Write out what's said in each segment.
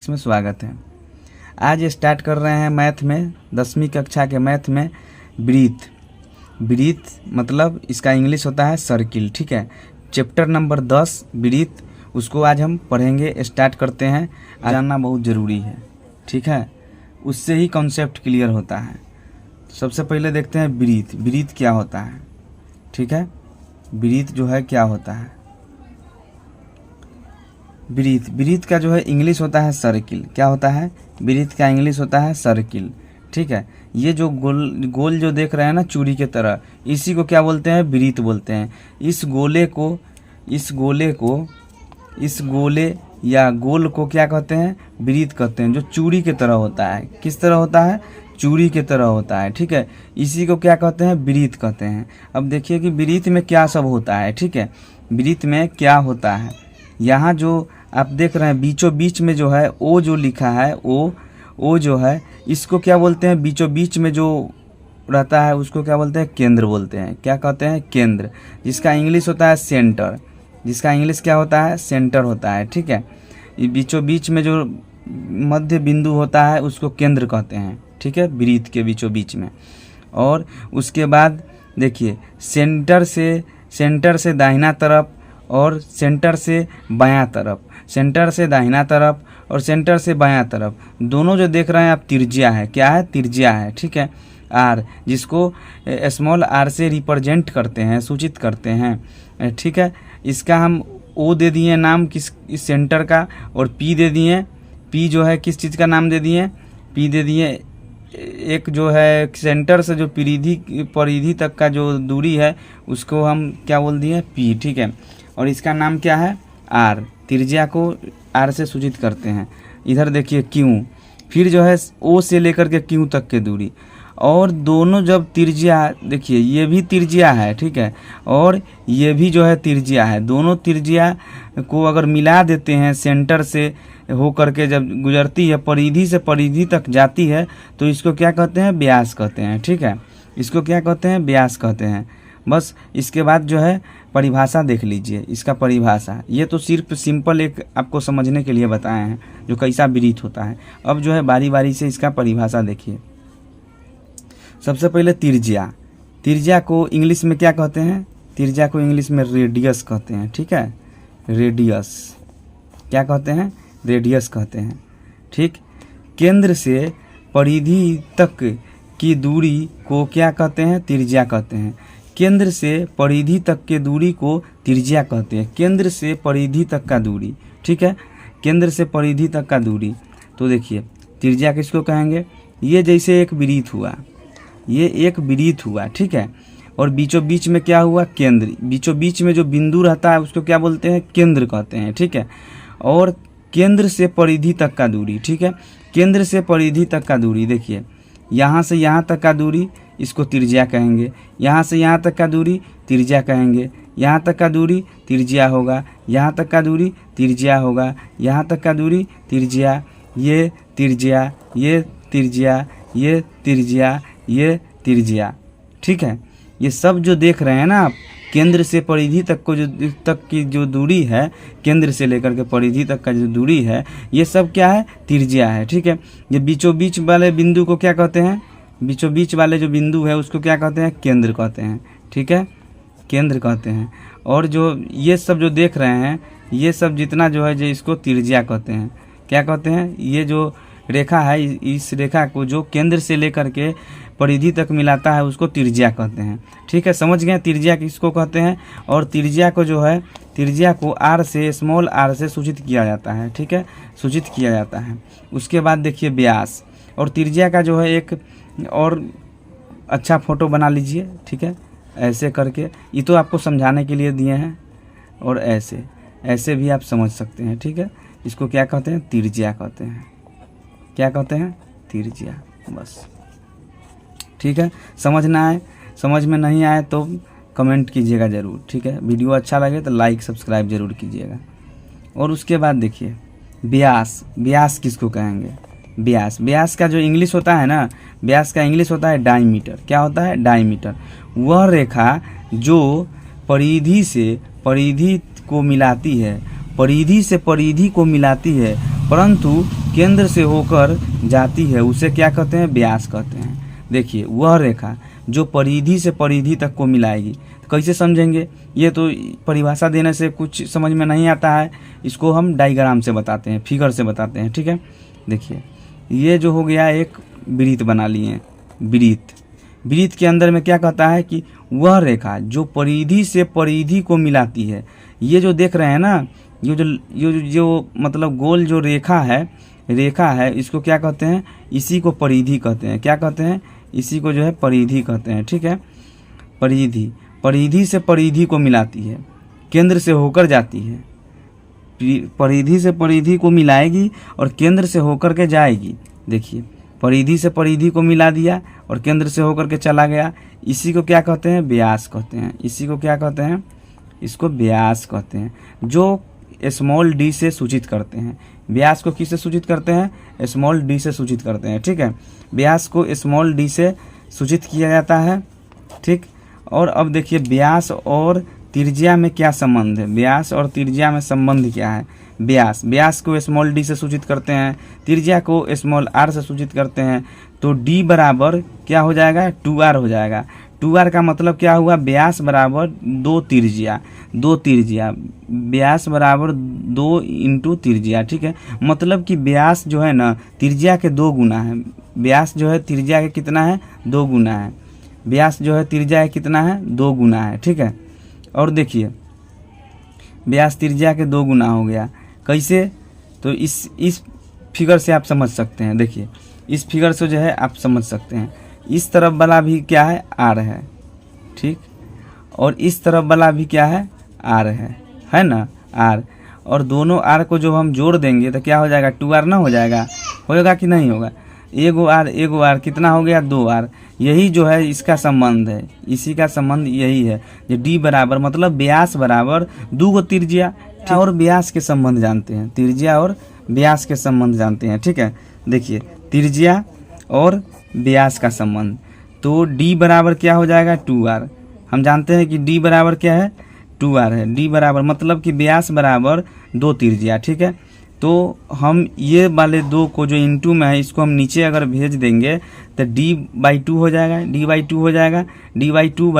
इसमें स्वागत है। आज स्टार्ट कर रहे हैं मैथ में 10वीं कक्षा के मैथ में ब्रीथ। ब्रीथ मतलब इसका इंग्लिश होता है सर्किल। ठीक है, चैप्टर नंबर 10 ब्रीथ, उसको आज हम पढ़ेंगे। स्टार्ट करते हैं। जानना बहुत ज़रूरी है, ठीक है, उससे ही कॉन्सेप्ट क्लियर होता है। सबसे पहले देखते हैं ब्रीथ। ब्रीथ क्या होता है, ठीक है, ब्रीथ जो है क्या होता है। ब्रीथ का जो है इंग्लिश होता है सर्किल। क्या होता है, ब्रीथ का इंग्लिश होता है सर्किल। ठीक है, ये जो गोल जो देख रहे हैं ना चूड़ी के तरह, इसी को क्या बोलते हैं, ब्रीथ बोलते हैं। इस गोले या गोल को क्या कहते हैं, ब्रीथ कहते हैं। जो चूड़ी की तरह होता है, किस तरह होता है, चूड़ी की तरह होता है। ठीक है, इसी को क्या कहते हैं, ब्रीथ कहते हैं। अब देखिए कि ब्रीथ में क्या सब होता है। ठीक है, ब्रीथ में क्या होता है, यहाँ जो आप देख रहे हैं बीचों बीच में जो है ओ जो लिखा है, ओ जो है इसको क्या बोलते हैं, बीचों बीच में जो रहता है उसको क्या बोलते हैं, केंद्र बोलते हैं। क्या कहते हैं, केंद्र, जिसका इंग्लिश होता है सेंटर। जिसका इंग्लिश क्या होता है, सेंटर होता है। ठीक है, ये बीचों बीच में जो मध्य बिंदु होता है उसको केंद्र कहते हैं। ठीक है, ब्रीथ के बीचों बीच में। और उसके बाद देखिए सेंटर से दाहिना तरफ और सेंटर से बायां तरफ, सेंटर से दाहिना तरफ और सेंटर से बायां तरफ, दोनों जो देख रहे हैं आप त्रिज्या है। क्या है, त्रिज्या है। ठीक है, आर, जिसको स्मॉल आर से रिप्रेजेंट करते हैं, सूचित करते हैं। ठीक है, इसका हम ओ दे दिए नाम किस, इस सेंटर का, और पी दे दिए। पी जो है किस चीज़ का नाम दे दिए, पी दे दिए एक जो है सेंटर से जो परिधि तक का जो दूरी है उसको हम क्या बोल दिए, पी। ठीक है, और इसका नाम क्या है, आर। त्रिज्या को आर से सूचित करते हैं। इधर देखिए क्यू, फिर जो है ओ से लेकर के क्यू तक के दूरी। और दोनों जब त्रिज्या, देखिए ये भी त्रिज्या है, ठीक है, और ये भी जो है त्रिज्या है। दोनों त्रिज्या को अगर मिला देते हैं, सेंटर से हो करके जब गुजरती है, परिधि से परिधि तक जाती है, तो इसको क्या कहते हैं, व्यास कहते हैं। ठीक है, इसको क्या कहते हैं, व्यास कहते हैं। बस इसके बाद जो है परिभाषा देख लीजिए, इसका परिभाषा। ये तो सिर्फ सिंपल एक आपको समझने के लिए बताए हैं जो कैसा ब्रीथ होता है। अब जो है बारी बारी से इसका परिभाषा देखिए। सबसे पहले त्रिज्या। त्रिज्या को इंग्लिश में क्या कहते हैं, त्रिज्या को इंग्लिश में रेडियस कहते हैं। ठीक है, रेडियस क्या कहते हैं, रेडियस कहते हैं। ठीक, केंद्र से परिधि तक की दूरी को क्या कहते हैं, त्रिज्या कहते हैं। केंद्र से परिधि तक के दूरी को त्रिज्या कहते हैं। केंद्र से परिधि तक का दूरी, ठीक है, केंद्र से परिधि तक का दूरी। तो देखिए त्रिज्या किसको कहेंगे, ये जैसे एक ब्रीथ हुआ, ये एक ब्रीथ हुआ। ठीक है, और बीचों बीच में क्या हुआ, केंद्र। बीचों बीच में जो बिंदु रहता है उसको क्या बोलते हैं, केंद्र कहते हैं। ठीक है, और केंद्र से परिधि तक का दूरी। ठीक है, केंद्र से परिधि तक का दूरी, देखिए यहाँ से यहाँ तक का दूरी, इसको त्रिज्या कहेंगे। यहाँ से यहाँ तक का दूरी त्रिज्या कहेंगे। यहाँ तक का दूरी त्रिज्या होगा, यहाँ तक का दूरी त्रिज्या होगा, यहाँ तक का दूरी त्रिज्या, ये त्रिज्या, ये त्रिज्या, ये त्रिज्या, ये त्रिज्या। ठीक है, ये सब जो देख रहे हैं ना आप, केंद्र से परिधि तक को जो तक की जो दूरी है, केंद्र से लेकर के परिधि तक का जो दूरी है, ये सब क्या है, त्रिज्या है। ठीक है, ये बीचों बीच वाले बिंदु को क्या कहते हैं, बीचों बीच वाले जो बिंदु है उसको क्या कहते हैं, केंद्र कहते हैं। ठीक है, केंद्र कहते हैं। और जो ये सब जो देख रहे हैं, ये सब जितना जो है, जो इसको त्रिज्या कहते हैं। क्या कहते हैं, ये जो रेखा है, इस रेखा को जो केंद्र से लेकर के परिधि तक मिलाता है उसको त्रिज्या कहते हैं। ठीक है, समझ गए त्रिज्या किसको कहते हैं। और त्रिज्या को जो है, त्रिज्या को आर से, स्मॉल आर से सूचित किया जाता है। ठीक है, सूचित किया जाता है। उसके बाद देखिए व्यास और त्रिज्या का जो है एक और अच्छा फोटो बना लीजिए। ठीक है, ऐसे करके, ये तो आपको समझाने के लिए दिए हैं, और ऐसे भी आप समझ सकते हैं। ठीक है, इसको क्या कहते हैं, त्रिज्या कहते हैं। क्या कहते हैं, त्रिज्या। बस ठीक है, समझना है, समझ में नहीं आए तो कमेंट कीजिएगा ज़रूर। ठीक है, वीडियो अच्छा लगे तो लाइक सब्सक्राइब ज़रूर कीजिएगा। और उसके बाद देखिए व्यास। व्यास किसको कहेंगे, व्यास का जो इंग्लिश होता है ना, व्यास का इंग्लिश होता है डायमीटर। क्या होता है, डायमीटर। वह रेखा जो परिधि से परिधि को मिलाती है, परिधि से परिधि को मिलाती है, परंतु केंद्र से होकर जाती है उसे क्या कहते हैं, व्यास कहते हैं। देखिए वह रेखा जो परिधि से परिधि तक को मिलाएगी। तो कैसे समझेंगे, ये तो परिभाषा देने से कुछ समझ में नहीं आता है, इसको हम डायग्राम से बताते हैं, फिगर से बताते हैं, ठीक है। देखिए ये जो हो गया एक वृत्त बना लिए, वृत्त के अंदर में क्या कहता है कि वह रेखा जो परिधि से परिधि को मिलाती है। ये जो देख रहे हैं ना, ये जो मतलब गोल जो रेखा है इसको क्या कहते हैं, इसी को परिधि कहते हैं। क्या कहते हैं, इसी को जो है परिधि कहते हैं, ठीक है। परिधि से परिधि को मिलाती है, केंद्र से होकर जाती है, परिधि से परिधि को मिलाएगी और केंद्र से होकर के जाएगी। देखिए परिधि से परिधि को मिला दिया और केंद्र से होकर के चला गया, इसी को क्या कहते हैं, व्यास कहते हैं। इसी को क्या कहते हैं, इसको व्यास कहते हैं, जो स्मॉल डी से सूचित करते हैं। व्यास को किससे सूचित करते हैं, स्मॉल डी से सूचित करते हैं, ठीक है। व्यास को स्मॉल डी से सूचित किया जाता है, ठीक। और अब देखिए व्यास और त्रिज्या में क्या संबंध है, व्यास और त्रिज्या में संबंध क्या है। व्यास को स्मॉल डी से सूचित करते हैं, त्रिज्या को स्मॉल आर से सूचित करते हैं। तो डी बराबर क्या हो जाएगा, 2r हो जाएगा। 2r का मतलब क्या हुआ, व्यास बराबर 2 त्रिज्या, व्यास बराबर 2 इंटू त्रिज्या, ठीक है। मतलब कि व्यास जो है ना त्रिज्या के 2 गुना है, व्यास जो है त्रिज्या के कितना है, 2 गुना है। व्यास जो है त्रिज्या के कितना है, 2 गुना है, ठीक है। और देखिए व्यास त्रिज्या के 2 गुना हो गया, कैसे, तो इस फिगर से आप समझ सकते हैं। देखिए इस फिगर से जो है आप समझ सकते हैं, इस तरफ वाला भी क्या है, आर है, ठीक। और इस तरफ वाला भी क्या है, आर है ना, आर। और दोनों आर को जब हम जोड़ देंगे तो क्या हो जाएगा, 2r ना हो जाएगा, होगा कि नहीं होगा। एगो आर कितना हो गया, 2r। यही जो है इसका संबंध है, इसी का संबंध यही है, जो डी बराबर मतलब व्यास बराबर 2 गो त्रिज्या और व्यास के संबंध जानते हैं, त्रिज्या और व्यास के संबंध जानते हैं, ठीक है। देखिए त्रिज्या और व्यास का संबंध, तो डी बराबर क्या हो जाएगा, 2r। हम जानते हैं कि डी बराबर क्या है, 2r है। डी बराबर मतलब कि व्यास बराबर 2 त्रिज्या, ठीक है। तो हम ये वाले 2 को जो इंटू में है इसको हम नीचे अगर भेज देंगे तो d/2 हो जाएगा, d/2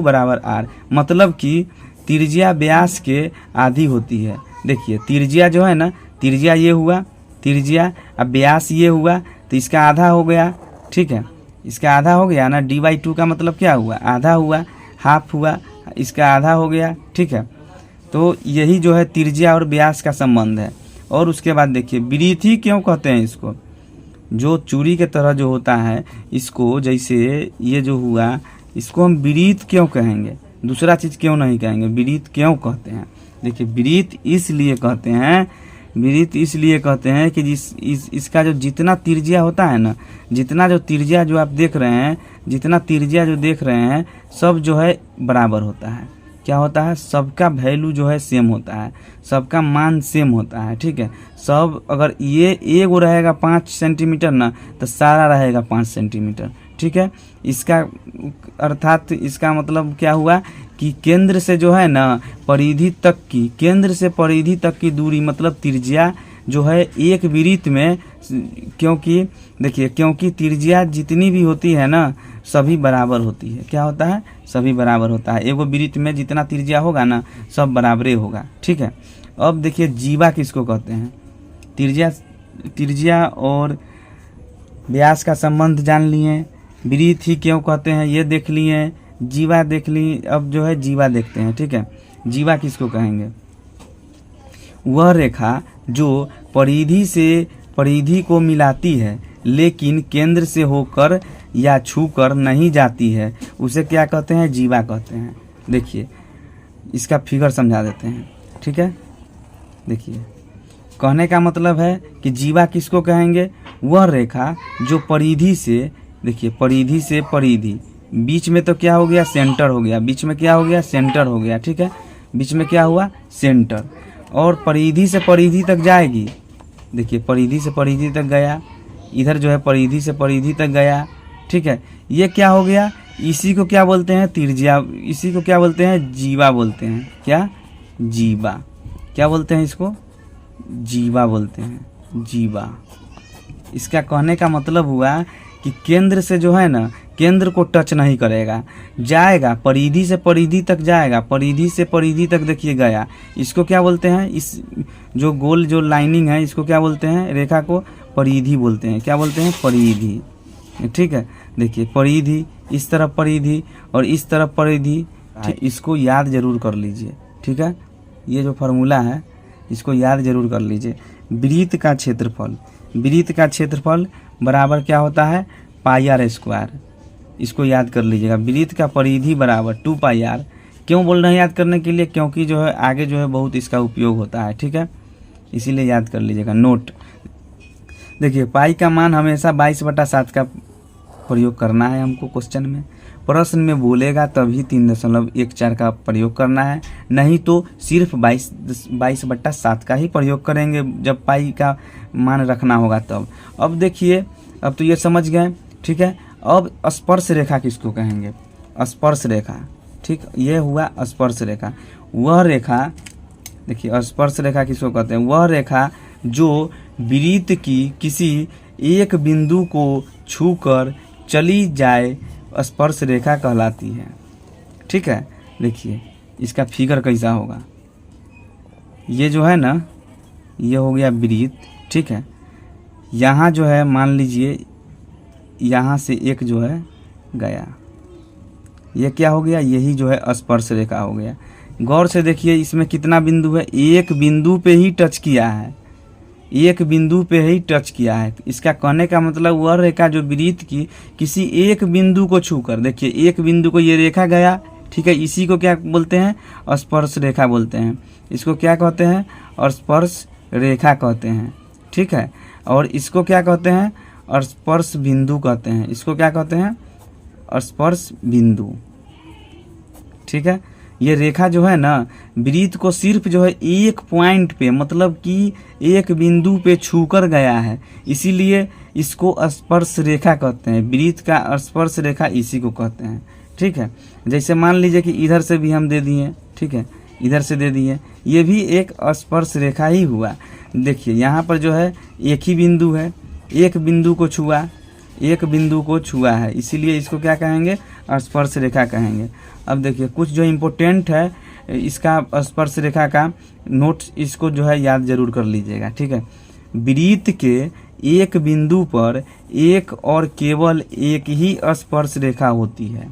बराबर r, मतलब कि त्रिज्या व्यास के आधी होती है। देखिए त्रिज्या जो है ना, त्रिज्या ये हुआ त्रिज्या, अब व्यास ये हुआ तो इसका आधा हो गया, ठीक है। इसका आधा हो गया ना, d/2 का मतलब क्या हुआ, आधा हुआ, हाफ हुआ, इसका आधा हो गया, ठीक है। तो यही जो है त्रिज्या और व्यास का संबंध है। और उसके बाद देखिए वृत्ति क्यों कहते हैं इसको, जो चूड़ी के तरह जो होता है इसको, जैसे ये जो हुआ इसको हम वृत्त क्यों कहेंगे, दूसरा चीज़ क्यों नहीं कहेंगे, वृत्त क्यों कहते हैं। देखिए वृत्त इसलिए कहते हैं कि इसका जो जितना त्रिज्या होता है ना, जितना जो त्रिज्या जो आप देख रहे हैं, जितना त्रिज्या जो देख रहे हैं सब जो है बराबर होता है। क्या होता है, सबका वैल्यू जो है सेम होता है, सबका मान सेम होता है, ठीक है। सब अगर ये एगो रहेगा 5 सेंटीमीटर ना, तो सारा रहेगा 5 सेंटीमीटर, ठीक है। इसका अर्थात इसका मतलब क्या हुआ कि केंद्र से जो है ना परिधि तक की, केंद्र से परिधि तक की दूरी मतलब त्रिज्या जो है एक वृत्त में, क्योंकि देखिए क्योंकि त्रिज्या जितनी भी होती है ना सभी बराबर होती है। क्या होता है, सभी बराबर होता है। एगो वृत्त में जितना त्रिज्या होगा ना सब बराबरे होगा, ठीक है। अब देखिए जीवा किसको कहते हैं, त्रिज्या और व्यास का संबंध जान लिए, वृत्त ही क्यों कहते हैं ये देख लिए, जीवा देख ली। अब जो है जीवा देखते हैं, ठीक है। जीवा किसको कहेंगे, वह रेखा जो परिधि से परिधि को मिलाती है लेकिन केंद्र से होकर या छूकर नहीं जाती है, उसे क्या कहते हैं, जीवा कहते हैं। देखिए इसका फिगर समझा देते हैं, ठीक है। देखिए कहने का मतलब है कि जीवा किसको कहेंगे, वह रेखा जो परिधि से, देखिए परिधि से परिधि, बीच में तो क्या हो गया, सेंटर हो गया, बीच में क्या हो गया, सेंटर हो गया, ठीक है। बीच में क्या हुआ, सेंटर, और परिधि से परिधि तक जाएगी। देखिए परिधि से परिधि तक गया, इधर जो है परिधि से परिधि तक गया, ठीक है। ये क्या हो गया, इसी को क्या बोलते हैं, त्रिज्या, इसी को क्या बोलते हैं, जीवा बोलते हैं। क्या, जीवा, क्या बोलते हैं इसको, जीवा बोलते हैं, जीवा। इसका कहने का मतलब हुआ कि केंद्र से जो है ना, केंद्र को टच नहीं करेगा, जाएगा परिधि से परिधि तक जाएगा, परिधि से परिधि तक देखिए गया। इसको क्या बोलते हैं, इस जो गोल जो लाइनिंग है इसको क्या बोलते हैं, रेखा को परिधि बोलते हैं। क्या बोलते हैं, परिधि। ठीक है, देखिए परिधि, इस तरफ परिधि और इस तरफ परिधि। इसको याद जरूर कर लीजिए, ठीक है। ये जो फार्मूला है इसको याद जरूर कर लीजिए। वृत्त का क्षेत्रफल, वृत्त का क्षेत्रफल बराबर क्या होता है, पाई आर स्क्वायर। इसको याद कर लीजिएगा। वृत्त का परिधि बराबर 2 पाई आर। क्यों बोल रहे हैं याद करने के लिए, क्योंकि जो है आगे जो है बहुत इसका उपयोग होता है, ठीक है, इसीलिए याद कर लीजिएगा। नोट देखिए, पाई का मान हमेशा 22/7 का प्रयोग करना है हमको क्वेश्चन में। प्रश्न में बोलेगा तभी 3.14 का प्रयोग करना है, नहीं तो सिर्फ 22/7 का ही प्रयोग करेंगे जब पाई का मान रखना होगा तब। अब देखिए, अब तो ये समझ गए, ठीक है। अब स्पर्श रेखा किसको कहेंगे, स्पर्श रेखा, ठीक। ये हुआ स्पर्श रेखा। वह रेखा, देखिए स्पर्श रेखा किसको कहते हैं, वह रेखा जो वृत्त की किसी एक बिंदु को छूकर चली जाए स्पर्श रेखा कहलाती है, ठीक है। देखिए इसका फिगर कैसा होगा, ये जो है ना, ये हो गया वृत्त, ठीक है। यहाँ जो है मान लीजिए यहाँ से एक जो है गया, ये क्या हो गया, यही जो है स्पर्श रेखा हो गया। गौर से देखिए इसमें कितना बिंदु है, एक बिंदु पे ही टच किया है, एक बिंदु पे ही टच किया है। इसका कहने का मतलब वह रेखा जो वृत्त की किसी एक बिंदु को छूकर, देखिए एक बिंदु को ये रेखा गया, ठीक है, इसी को क्या बोलते हैं, स्पर्श रेखा बोलते हैं। इसको क्या कहते हैं, स्पर्श रेखा कहते हैं, ठीक है। और इसको क्या कहते हैं, स्पर्श बिंदु कहते हैं। इसको क्या कहते हैं, स्पर्श बिंदु, ठीक है। ये रेखा जो है ना, वृत्त को सिर्फ जो है एक पॉइंट पे, मतलब कि एक बिंदु पे छूकर गया है, इसीलिए इसको स्पर्श रेखा कहते हैं। वृत्त का स्पर्श रेखा इसी को कहते हैं, ठीक है। जैसे मान लीजिए कि इधर से भी हम दे दिए, ठीक है, इधर से दे दिए, ये भी एक स्पर्श रेखा ही हुआ। देखिए यहाँ पर जो है एक ही बिंदु है, एक बिंदु को छुआ, एक बिंदु को छुआ है, इसीलिए इसको क्या कहेंगे, स्पर्श रेखा कहेंगे। अब देखिए कुछ जो इम्पोर्टेंट है इसका स्पर्श रेखा का नोट्स, इसको जो है याद जरूर कर लीजिएगा, ठीक है। वृत्त के एक बिंदु पर एक और केवल एक ही स्पर्श रेखा होती है।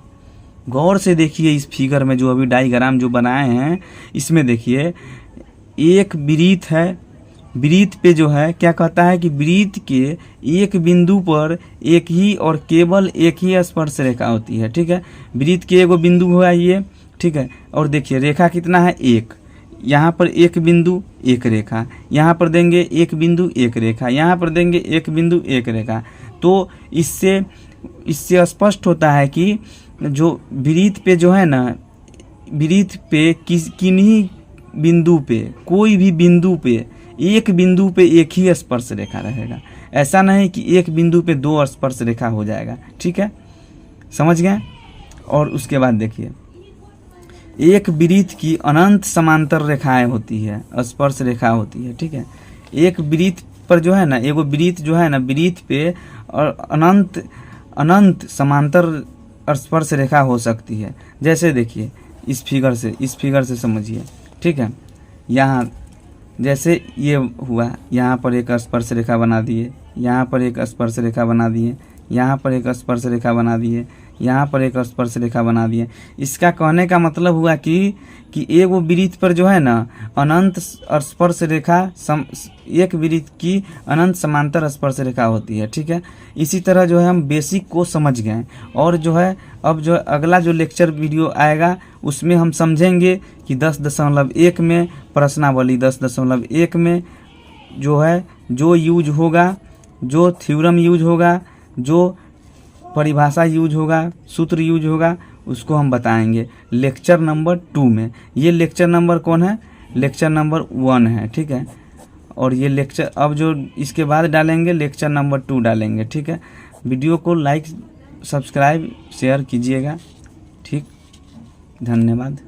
गौर से देखिए इस फिगर में जो अभी डायग्राम जो बनाए हैं, इसमें देखिए एक वृत्त है, वृत्त पे जो है क्या कहता है कि वृत्त के एक बिंदु पर एक ही और केवल एक ही स्पर्श रेखा होती है, ठीक है। वृत्त के एगो बिंदु हुआ ये, ठीक है। और देखिए रेखा कितना है, एक, यहाँ पर एक बिंदु एक रेखा, यहाँ पर देंगे एक बिंदु एक रेखा, यहाँ पर देंगे एक बिंदु एक रेखा। तो इससे स्पष्ट होता है कि जो वृत्त पे जो है ना, वृत्त पे किन्हीं बिंदु पे, कोई भी बिंदु पे, एक बिंदु पे एक ही स्पर्श रेखा रहेगा। ऐसा नहीं कि एक बिंदु पे दो स्पर्श रेखा हो जाएगा, ठीक है, समझ गए। और उसके बाद देखिए एक वृत्त की अनंत समांतर रेखाएं होती है, स्पर्श रेखा होती है, ठीक है। एक वृत्त पर जो है ना, एगो वृत्त जो है ना, वृत्त पे और अनंत समांतर स्पर्श रेखा हो सकती है। जैसे देखिए इस फिगर से समझिए, ठीक है। यहाँ जैसे ये हुआ, यहाँ पर एक स्पर्श रेखा बना दिए, यहाँ पर एक स्पर्श रेखा बना दिए, यहाँ पर एक स्पर्श रेखा बना दिए, यहाँ पर एक स्पर्श रेखा बना दिए। इसका कहने का मतलब हुआ कि एगो वृत्त पर जो है ना अनंत स्पर्श रेखा, एक वृत्त की अनंत समांतर स्पर्श रेखा होती है, ठीक है। इसी तरह जो है हम बेसिक को समझ गए, और जो है अब जो अगला जो लेक्चर वीडियो आएगा उसमें हम समझेंगे कि 10.1 में प्रश्नावली 10.1 में जो है जो यूज होगा, जो थ्योरम यूज होगा, जो परिभाषा यूज होगा, सूत्र यूज होगा, उसको हम बताएंगे लेक्चर नंबर 2 में। ये लेक्चर नंबर कौन है, लेक्चर नंबर 1 है, ठीक है। और ये लेक्चर अब जो इसके बाद डालेंगे लेक्चर नंबर 2 डालेंगे, ठीक है। वीडियो को लाइक, सब्सक्राइब, शेयर कीजिएगा, ठीक। धन्यवाद।